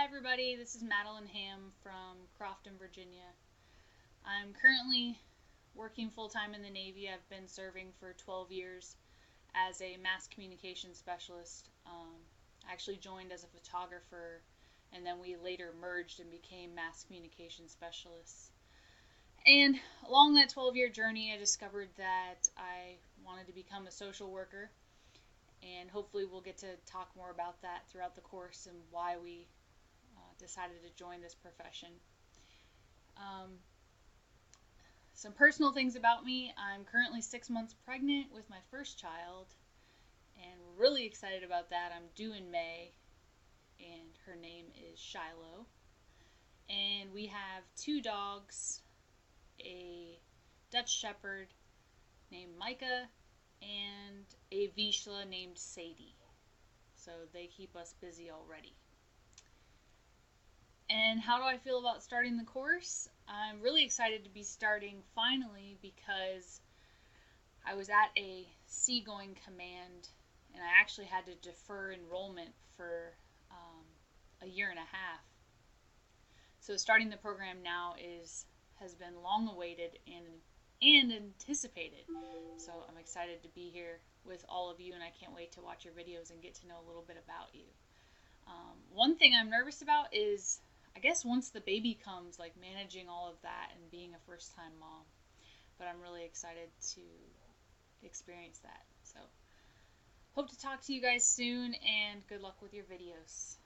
everybody, this is Madeline Ham from Crofton, Virginia. I'm currently working full-time in the Navy. I've been serving for 12 years as a mass communication specialist. I actually joined as a photographer, and then we later merged and became mass communication specialists. And along that 12-year journey, I discovered that I wanted to become a social worker, and hopefully we'll get to talk more about that throughout the course and why we decided to join this profession. Um, some personal things about me: I'm currently 6 months pregnant with my first child, and we're really excited about that. I'm due in May, and her name is Shiloh. And we have two dogs, a Dutch Shepherd named Micah and a Vizsla named Sadie. So they keep us busy already. And how do I feel about starting the course? I'm really excited to be starting finally because I was at a seagoing command and I actually had to defer enrollment for a year and a half. So starting the program now has been long awaited and anticipated. So I'm excited to be here with all of you, and I can't wait to watch your videos and get to know a little bit about you. One thing I'm nervous about is, I guess, once the baby comes, like managing all of that and being a first-time mom. But I'm really excited to experience that. So hope to talk to you guys soon, and good luck with your videos.